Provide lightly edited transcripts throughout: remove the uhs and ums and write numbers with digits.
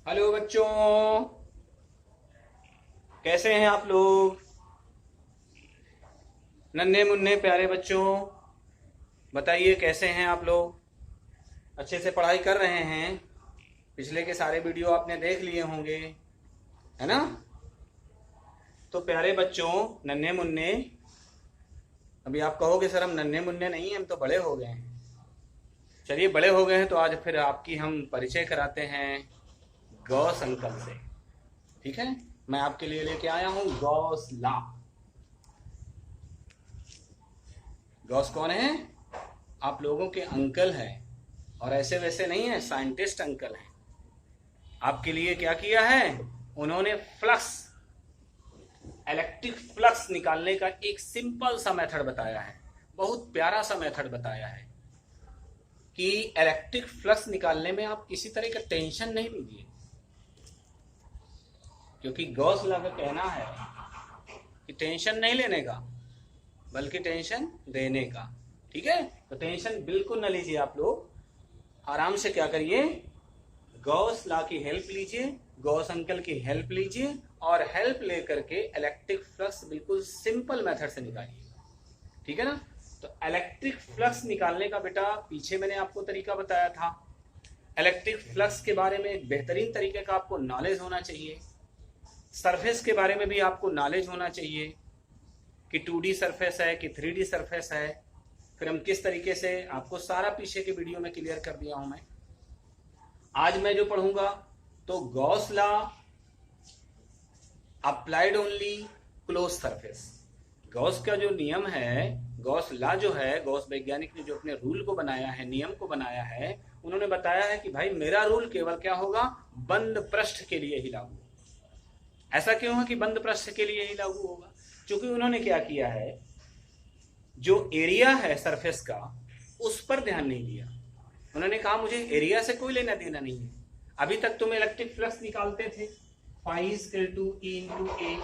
Hello बच्चों, कैसे हैं आप लोग? नन्हे मुन्ने प्यारे बच्चों, बताइए कैसे हैं आप लोग? अच्छे से पढ़ाई कर रहे हैं? पिछले के सारे वीडियो आपने देख लिए होंगे, है ना? तो प्यारे बच्चों, नन्हे मुन्ने, अभी आप कहोगे सर हम नन्हे मुन्ने नहीं हैं, हम तो बड़े हो गए हैं। चलिए, बड़े हो गए हैं तो आज फिर आपकी हम परिचय कराते हैं गौस अंकल से। ठीक है, मैं आपके लिए लेके आया हूँ गौस ला। गॉस कौन है? आप लोगों के अंकल हैं, और ऐसे वैसे नहीं है, साइंटिस्ट अंकल हैं। आपके लिए क्या किया है उन्होंने? फ्लक्स, इलेक्ट्रिक फ्लक्स निकालने का एक सिंपल सा मेथड बताया है, बहुत प्यारा सा मेथड बताया है कि इलेक्ट्रिक फ्लक्स निकालने में आप किसी तरह का टेंशन नहीं लीजिए, क्योंकि गॉस लॉ का कहना है कि टेंशन नहीं लेने का बल्कि टेंशन देने का। ठीक है, तो टेंशन बिल्कुल ना लीजिए आप लोग, आराम से क्या करिए, गॉस लॉ की हेल्प लीजिए, गॉस अंकल की हेल्प लीजिए, और हेल्प लेकर के इलेक्ट्रिक फ्लक्स बिल्कुल सिंपल मेथड से निकालिए। ठीक है ना? तो इलेक्ट्रिक फ्लक्स निकालने का बेटा पीछे मैंने आपको तरीका बताया था। इलेक्ट्रिक फ्लक्स के बारे में एक बेहतरीन तरीके का आपको नॉलेज होना चाहिए। सरफेस के बारे में भी आपको नॉलेज होना चाहिए कि 2D सरफेस है कि 3D सरफेस है। फिर हम किस तरीके से, आपको सारा पीछे के वीडियो में क्लियर कर दिया हूं मैं। आज मैं जो पढ़ूंगा तो Gauss law applied only close surface. Gauss का जो नियम है, गॉस लॉ जो है, गॉस वैज्ञानिक ने जो अपने रूल को बनाया है, नियम को बनाया है, उन्होंने बताया है कि भाई मेरा रूल केवल क्या होगा, बंद पृष्ठ के लिए ही लागू। ऐसा क्यों है कि बंद पृष्ठ के लिए ही लागू होगा? क्योंकि उन्होंने क्या किया है, जो एरिया है सरफेस का उस पर ध्यान नहीं दिया। उन्होंने कहा मुझे एरिया से कोई लेना देना नहीं है। अभी तक तुम इलेक्ट्रिक फ्लक्स निकालते थे, phi equal to e into a,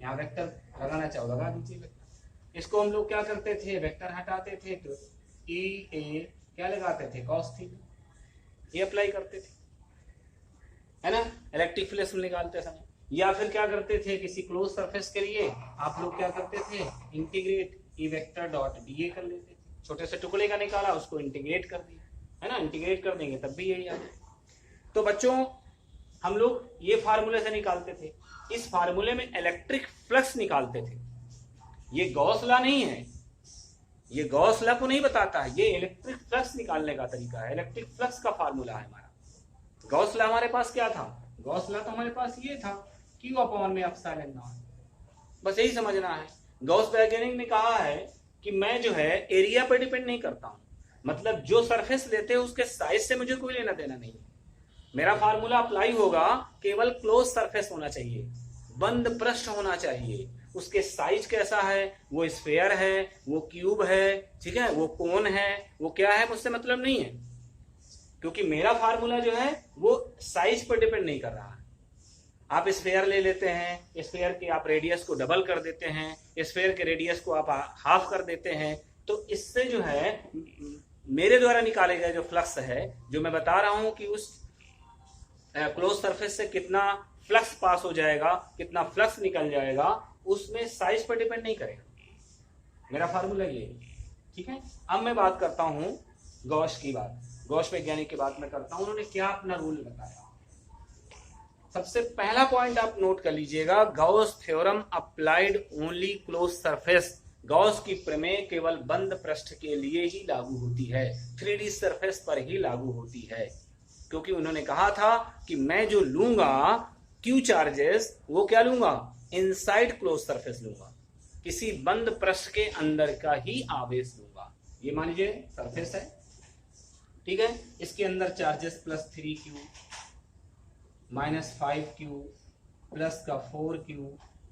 यहाँ वेक्टर लगाना चाहो लगा दीजिए वेक्टर। इसको हम लोग क्या करते थे, वेक्टर हटाते थे तो ई ए क्या लगाते थे, कॉस थीटा, ये अप्लाई करते थे, है ना, इलेक्ट्रिक फ्लक्स निकालते समय। या फिर क्या करते थे, किसी क्लोज सरफेस के लिए आप लोग क्या करते थे, integrate E vector dot D A कर लेते थे। छोटे से टुकड़े का निकाला, उसको इंटीग्रेट कर दिया, है ना, इंटीग्रेट कर देंगे तब भी यही आ जाए। तो बच्चों, हम लोग ये फार्मूले से निकालते थे, इस फार्मूले में इलेक्ट्रिक फ्लक्स निकालते थे। ये गॉस लॉ नहीं है, ये गॉस लॉ को नहीं बताता है, ये इलेक्ट्रिक फ्लक्स निकालने का तरीका है, इलेक्ट्रिक फ्लक्स का फार्मूला है हमारा। गॉस लॉ हमारे पास क्या था, गॉस लॉ तो हमारे पास ये था, क्यू अपॉन में एप्सिलॉन नॉट, बस यही समझना है। गॉस वैज्ञानिक ने कहा है कि मैं जो है एरिया पर डिपेंड नहीं करता हूं, मतलब जो सरफेस लेते हैं उसके साइज से मुझे कोई लेना देना नहीं है। मेरा फार्मूला अप्लाई होगा, केवल क्लोज सरफेस होना चाहिए, बंद पृष्ठ होना चाहिए, उसके साइज कैसा है, वो स्फेयर है, वो क्यूब है, ठीक है, वो कोन है, वो क्या है, मुझसे मतलब नहीं है, क्योंकि मेरा फार्मूला जो है वो साइज पर डिपेंड नहीं कर रहा है। आप स्फेयर ले लेते हैं, स्फेयर के आप रेडियस को डबल कर देते हैं, स्फेयर के रेडियस को आप हाफ कर देते हैं, तो इससे जो है मेरे द्वारा निकाले गए जो फ्लक्स है, जो मैं बता रहा हूं कि उस क्लोज सरफेस से कितना फ्लक्स पास हो जाएगा, कितना फ्लक्स निकल जाएगा, उसमें साइज पर डिपेंड नहीं करेगा। मेरा फार्मूला ये है। ठीक है, अब मैं बात करता हूं गॉस की बात, गॉस वैज्ञानिक की बात मैं करता हूं, उन्होंने क्या अपना रूल बताया। सबसे पहला पॉइंट आप नोट कर लीजिएगा, Gauss theorem applied only close surface. Gauss की प्रमेय केवल बंद पृष्ठ के लिए ही लागू होती है, 3D सरफेस पर ही लागू होती है, क्योंकि उन्होंने कहा था कि मैं जो लूंगा क्यू चार्जेस, वो क्या लूंगा, इनसाइड क्लोज सरफेस लूंगा, किसी बंद पृष्ठ के अंदर का ही आवेश लूंगा। ये मान लीजिए सरफेस है, ठीक है, इसके अंदर चार्जेस +3Q, -5Q, प्लस का 4Q,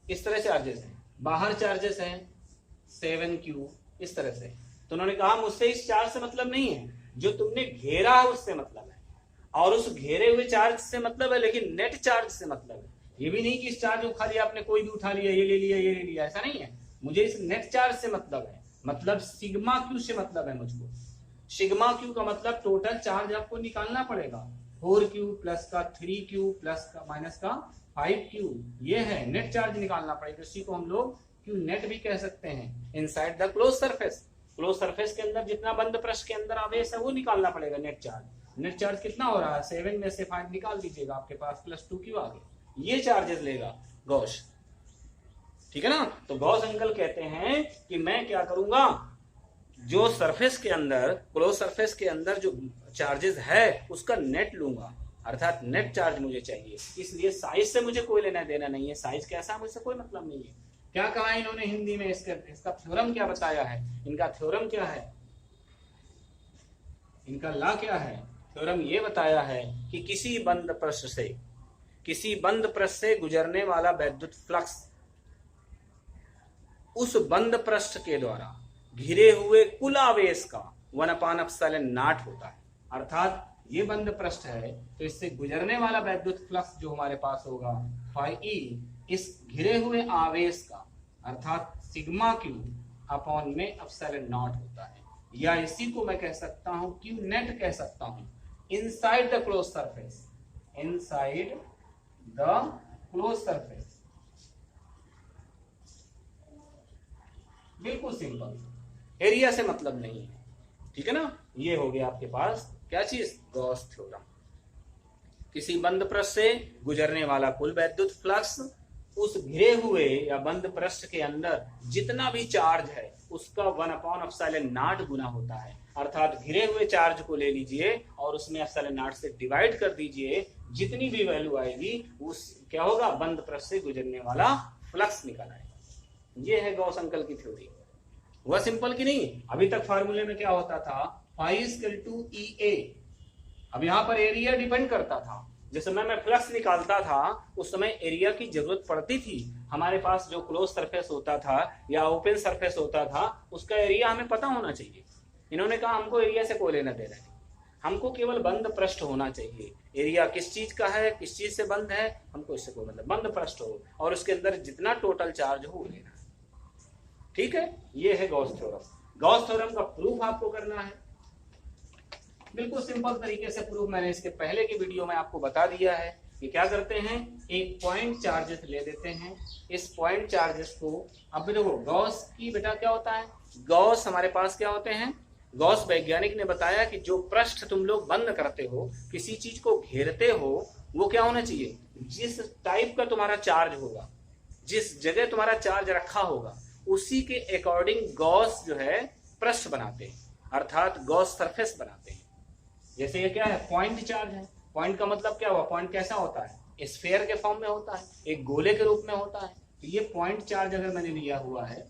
इस तरह चार्जेस हैं। बाहर चार्जेस हैं 7Q, इस तरह से। तो उन्होंने कहा मुझसे इस चार्ज से मतलब नहीं है, जो तुमने घेरा है उससे मतलब है, और उस घेरे हुए चार्ज से मतलब है, लेकिन नेट चार्ज से मतलब है। ये भी नहीं कि इस चार्ज को खाली आपने कोई भी उठा लिया, ये ले लिया, ये ले लिया, ऐसा नहीं है। मुझे इस नेट चार्ज से मतलब है, मतलब सिग्मा क्यू से मतलब है मुझको। सिग्मा क्यू का मतलब टोटल चार्ज आपको निकालना पड़ेगा, 4q प्लस का 3q प्लस का माइनस का 5q, ये है नेट चार्ज निकालना पड़ेगा। इसी को हम लोग क्यू नेट भी कह सकते हैं। Inside the close surface, close surface के अंदर जितना बंद पृष्ठ के अंदर आवेश है वो निकालना पड़ेगा नेट चार्ज। नेट चार्ज कितना हो रहा है, 7 में से 5 निकाल दीजिएगा, आपके पास प्लस 2q आ गया। ये चार्जेस लेगा गॉस, ठीक है ना। तो गॉस अंकल कहते हैं कि मैं क्या करूंगा, जो सरफेस के अंदर, क्लोज सरफेस के अंदर जो चार्जेस है उसका नेट लूंगा, अर्थात नेट चार्ज मुझे चाहिए। इसलिए साइज से मुझे कोई लेना देना नहीं है, साइज कैसा मुझसे कोई मतलब नहीं है। क्या कहा इन्होंने हिंदी में, इसका थ्योरम क्या बताया है, इनका थ्योरम क्या है, इनका लॉ क्या है। थ्योरम ये बताया है कि किसी बंद पृष्ठ से गुजरने वाला वैद्युत फ्लक्स उस बंद पृष्ठ के द्वारा घिरे हुए कुल आवेश का 1/ε0 होता है। अर्थात ये बंद पृष्ठ है तो इससे गुजरने वाला वैद्युत फ्लक्स जो हमारे पास होगा φe इस घिरे हुए आवेश का अर्थात सिग्मा क्यू अपॉन में ε0 होता है, या इसी को मैं कह सकता हूं क्यू नेट कह सकता हूं। Inside the close surface, inside the close surface, बिल्कुल सिंपल, एरिया से मतलब नहीं है, ठीक है ना। ये हो गया आपके पास क्या चीज, गॉस थ्योरम। किसी बंद पृष्ठ से गुजरने वाला कुल वैद्युत फ्लक्स उस घिरे हुए या बंद पृष्ठ के अंदर जितना भी चार्ज है उसका 1/ε0 गुना होता है। अर्थात घिरे हुए चार्ज को ले लीजिए और उसमें ε0 से डिवाइड कर दीजिए, जितनी भी वैल्यू आएगी उस क्या होगा, बंद पृष्ठ से गुजरने वाला फ्लक्स निकल आएगा। ये है गॉस अंकल की थ्योरी। हुआ सिंपल कि नहीं। अभी तक फार्मूले में क्या होता था, φ=EA। अब यहाँ पर एरिया डिपेंड करता था। जिस समय मैं फ्लक्स निकालता था उस समय एरिया की जरूरत पड़ती थी। हमारे पास जो क्लोज सरफेस होता था या ओपन सरफेस होता था उसका एरिया हमें पता होना चाहिए। इन्होंने कहा हमको एरिया से कोई लेना देना नहीं, हमको केवल बंद पृष्ठ होना चाहिए। एरिया किस चीज का है, किस चीज से बंद है, हमको इससे कोई मतलब, बंद पृष्ठ हो और उसके अंदर जितना टोटल चार्ज हो लेना है, ठीक है। ये है गॉस थ्योरम। गॉस थ्योरम का प्रूफ आपको करना है, बिल्कुल सिंपल तरीके से प्रूफ मैंने इसके पहले की वीडियो में आपको बता दिया है। कि क्या करते हैं, एक पॉइंट चार्जेस ले लेते हैं, इस पॉइंट चार्जेस को, अब देखो गॉस की बेटा क्या होता है, गॉस हमारे पास क्या होते हैं, गॉस वैज्ञानिक ने बताया कि जो पृष्ठ तुम लोग बंद करते हो, किसी चीज को घेरते हो, वो क्या होना चाहिए, जिस टाइप का तुम्हारा चार्ज होगा, जिस जगह तुम्हारा चार्ज रखा होगा उसी के अकॉर्डिंग गॉस जो है पृष्ठ बनाते हैं, अर्थात गॉस सरफेस बनाते हैं। जैसे ये क्या है, पॉइंट चार्ज है। पॉइंट का मतलब क्या हुआ, पॉइंट कैसा होता है, स्फीयर के फॉर्म में होता है, एक गोले के रूप में होता है। तो ये पॉइंट चार्ज अगर मैंने लिया हुआ है,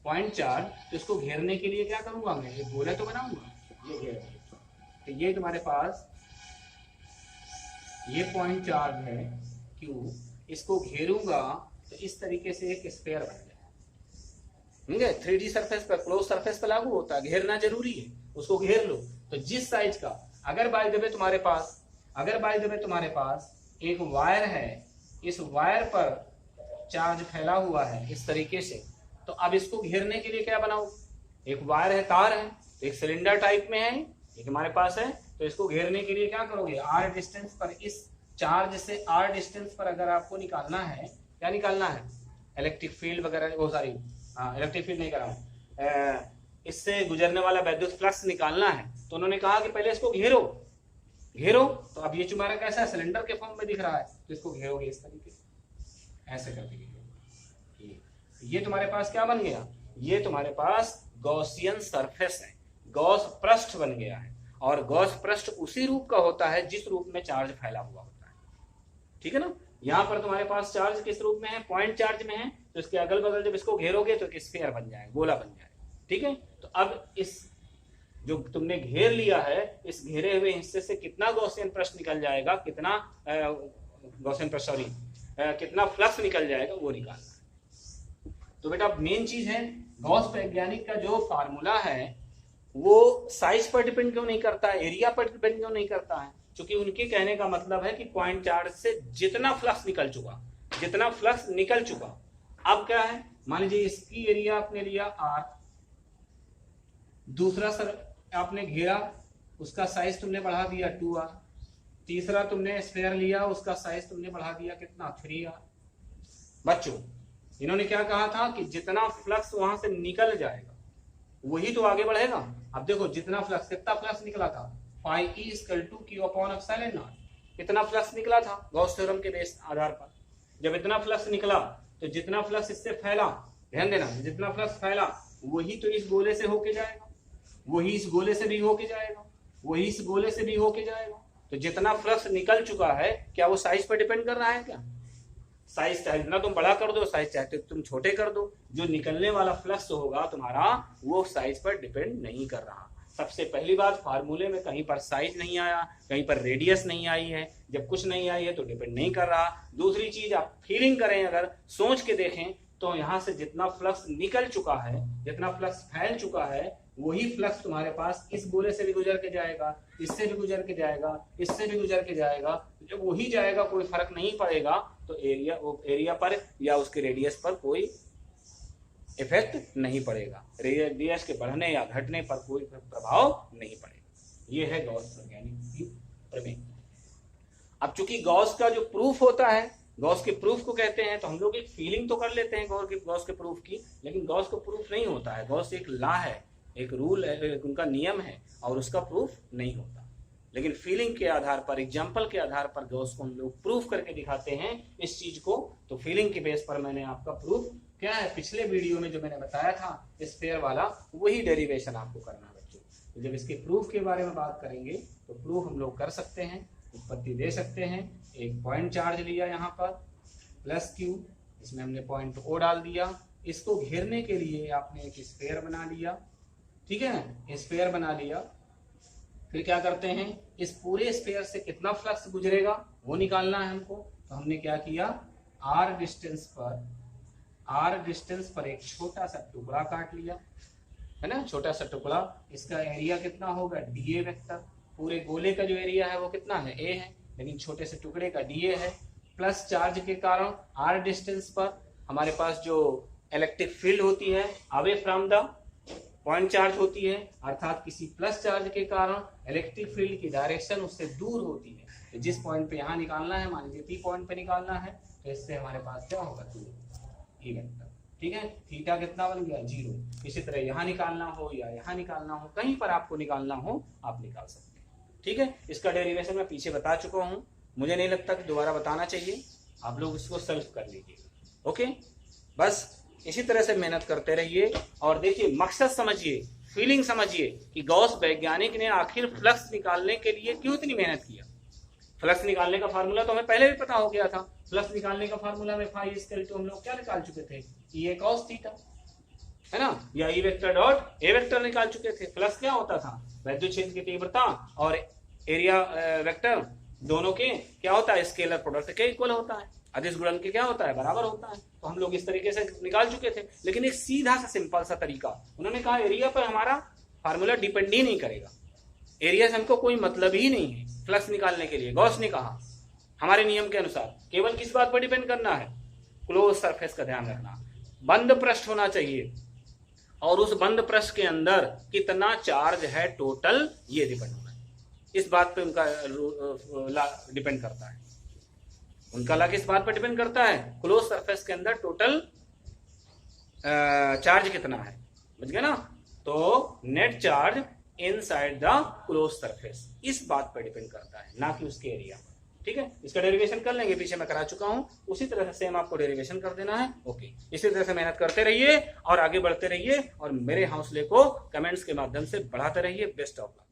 पॉइंट चार्ज, तो इसको घेरने के लिए क्या करूंगा मैं, एक गोला तो बनाऊंगा, ये घेर। तो ये तुम्हारे पास ये पॉइंट चार्ज है Q, इसको घेरूंगा तो इस तरीके से एक स्फीयर बन जाए। ठीक है, 3D सरफेस पर, क्लोज सरफेस पर लागू होता है, घेरना जरूरी है, उसको घेर लो। तो जिस साइज का, अगर बाय द वे तुम्हारे पास एक वायर है, इस वायर पर चार्ज फैला हुआ है इस तरीके से, तो अब इसको घेरने के लिए क्या बनाओ, एक वायर है, तार है, एक सिलेंडर टाइप में है, एक हमारे पास है। तो इसको घेरने के लिए क्या करोगे, r डिस्टेंस पर, इस चार्ज से r डिस्टेंस पर अगर आपको निकालना है, क्या निकालना है, इलेक्ट्रिक फील्ड वगैरह, वो सारी, इलेक्ट्रिक फील्ड नहीं कर रहा हूँ, इससे गुजरने वाला वैद्युत फ्लक्स निकालना है। तो उन्होंने कहा कि पहले इसको घेरो। तो अब ये तुम्हारा कैसा है, सिलेंडर के फॉर्म में दिख रहा है, तो इसको घेरोगे इस तरीके से, ऐसे करके घेरोगे। ये तुम्हारे पास क्या बन गया, ये तुम्हारे पास गॉसियन सरफेस है, गॉस पृष्ठ बन गया है। और गॉस पृष्ठ उसी रूप का होता है जिस रूप में चार्ज फैला हुआ होता है, ठीक है ना। यहाँ पर तुम्हारे पास चार्ज किस रूप में है, पॉइंट चार्ज में है, तो इसके अगल बगल जब इसको घेरोगे तो एक स्फीयर बन जाएगा, गोला बन जाएगा, ठीक है। तो अब इस जो तुमने घेर लिया है, इस घेरे हुए हिस्से से कितना गॉसियन पृष्ठ निकल जाएगा, कितना गॉसियन पृष्ठ, सॉरी, कितना फ्लक्स निकल जाएगा, वो निकालना। तो बेटा मेन चीज है, गॉस वैज्ञानिक का जो फार्मूला है वो साइज पर डिपेंड क्यों नहीं करता है, एरिया पर डिपेंड क्यों नहीं करता है, क्योंकि उनके कहने का मतलब है कि पॉइंट चार्ज से जितना फ्लक्स निकल चुका, अब क्या है, मान लीजिए इसकी एरिया आपने लिया r, दूसरा सर आपने घेरा, उसका साइज तुमने बढ़ा दिया 2r, तीसरा तुमने स्फीयर लिया, उसका साइज तुमने बढ़ा दिया कितना, 3r। बच्चों इन्होंने क्या कहा था कि जितना फ्लक्स वहां से निकल जाएगा वही तो आगे बढ़ेगा। अब देखो जितना फ्लक्स, कितना फ्लक्स निकला था, phi E = Q/ε0। कितना फ्लक्स निकला था गॉस थ्योरम के बेस आधार पर। जब इतना फ्लक्स निकला तो जितना फ्लक्स इससे फैला, ध्यान देना, जितना फ्लक्स फैला वही तो इस गोले से होके जाएगा, वही इस गोले से भी होके जाएगा, वही इस गोले से भी होके जाएगा। तो जितना फ्लक्स निकल चुका है, क्या वो साइज पर डिपेंड कर रहा है क्या? साइज चाहे जितना तुम बड़ा कर दो, साइज चाहे तुम छोटे कर दो, जो निकलने वाला फ्लक्स होगा तुम्हारा वो साइज पर डिपेंड नहीं कर रहा। सबसे पहली बात, फार्मूले में कहीं पर साइज नहीं आया, कहीं पर रेडियस नहीं आई है। जब कुछ नहीं आई है तो डिपेंड नहीं कर रहा। दूसरी चीज, आप फीलिंग करें, अगर सोच के देखें तो यहाँ से जितना फ्लक्स निकल चुका है, जितना फ्लक्स फैल चुका है, वही फ्लक्स तुम्हारे पास इस गोले से भी गुजर के जाएगा, इससे भी गुजर के जाएगा, इससे भी गुजर के जाएगा। जब वही जाएगा कोई फर्क नहीं पड़ेगा, तो एरिया पर या उसके रेडियस पर कोई इफेक्ट नहीं पड़ेगा। रेडियस के बढ़ने या घटने पर कोई प्रभाव नहीं पड़ेगा। ये है गॉस वैज्ञानिक की प्रमेय। अब चूंकि गॉस का जो प्रूफ होता है, गॉस के प्रूफ को कहते हैं, तो हम लोग एक फीलिंग तो कर लेते हैं गॉस के प्रूफ की, लेकिन गॉस को प्रूफ नहीं होता है। गॉस एक लॉ है, एक रूल है, उनका नियम है, और उसका प्रूफ नहीं होता। लेकिन फीलिंग के आधार पर, एग्जाम्पल के आधार पर गॉस को हम लोग प्रूफ करके दिखाते हैं इस चीज को। तो फीलिंग के बेस पर मैंने आपका प्रूफ क्या है, पिछले वीडियो में जो मैंने बताया था स्फीयर वाला, वही डेरिवेशन आपको करना है बच्चों। तो जब इसके प्रूफ के बारे में बात करेंगे तो प्रूफ हम लोग कर सकते हैं, उत्पत्ति दे सकते हैं। एक पॉइंट चार्ज लिया यहाँ पर +Q, इसमें हमने पॉइंट O डाल दिया। इसको घेरने के लिए आपने एक स्फीयर बना लिया, ठीक है ना, स्फीयर बना लिया। फिर क्या करते हैं, इस पूरे स्फीयर से कितना फ्लक्स गुजरेगा वो निकालना है हमको। तो हमने क्या किया, r डिस्टेंस पर एक छोटा सा टुकड़ा काट लिया, है ना, छोटा सा टुकड़ा। इसका एरिया कितना होगा, dA वेक्टर। पूरे गोले का जो एरिया है वो कितना है, A है, लेकिन छोटे से टुकड़े का dA है। प्लस चार्ज के कारण r डिस्टेंस पर हमारे पास जो इलेक्ट्रिक फील्ड होती है away from the point charge होती है, अर्थात किसी प्लस चार्ज के कारण इलेक्ट्रिक फील्ड की डायरेक्शन उससे दूर होती है। तो जिस पॉइंट पे यहाँ निकालना है, मान लीजिए P पॉइंट पे निकालना है, तो इससे हमारे पास क्या होगा, 2E वेक्टर, ठीक है। थीटा कितना बन गया, 0। इसी तरह यहाँ निकालना हो या यहाँ निकालना हो, कहीं पर आपको निकालना हो आप निकाल सकते हैं, ठीक है। इसका डेरिवेशन मैं पीछे बता चुका हूँ, मुझे नहीं लगता कि दोबारा बताना चाहिए। आप लोग इसको सेल्फ कर लीजिए, ओके। बस इसी तरह से मेहनत करते रहिए और देखिए, मकसद समझिए, फीलिंग समझिए कि गॉस वैज्ञानिक ने आखिर फ्लक्स निकालने के लिए क्यों इतनी मेहनत किया। फ्लक्स निकालने का फार्मूला तो हमें पहले भी पता हो गया था। फ्लक्स निकालने का फार्मूला में phi = हम लोग क्या निकाल चुके थे, E cos थीटा, है ना, या E vector dot A vector निकाल चुके थे। फ्लक्स क्या होता था, वैद्युत क्षेत्र की तीव्रता और एरिया वेक्टर दोनों के क्या होता है, स्केलर प्रोडक्ट के इक्वल होता है, अदिश गुणन के क्या होता है, बराबर होता है। तो हम लोग इस तरीके से निकाल चुके थे। लेकिन एक सीधा सा सिंपल सा तरीका, उन्होंने कहा एरिया पर हमारा फार्मूला डिपेंड ही नहीं करेगा, एरिया से हमको कोई मतलब ही नहीं है फ्लक्स निकालने के लिए। गॉस ने कहा हमारे नियम के अनुसार केवल किस बात पर डिपेंड करना है, क्लोज सरफेस का ध्यान रखना, बंद पृष्ठ होना चाहिए, और उस बंद पृष्ठ के अंदर कितना चार्ज है टोटल, ये डिपेंड होना है। इस बात पे उनका डिपेंड करता है। उनका ला किस बात पर डिपेंड करता है, क्लोज सरफेस के अंदर टोटल चार्ज कितना है, समझ गए ना। तो net charge inside the close surface, इस बात पर डिपेंड करता है, ना कि उसके एरिया पर, ठीक है। इसका डेरिवेशन कर लेंगे, पीछे मैं करा चुका हूं, उसी तरह से सेम आपको डेरिवेशन कर देना है, ओके। इसी तरह से मेहनत करते रहिए और आगे बढ़ते रहिए, और मेरे हौसले को कमेंट्स के माध्यम से बढ़ाते रहिए। Best of luck.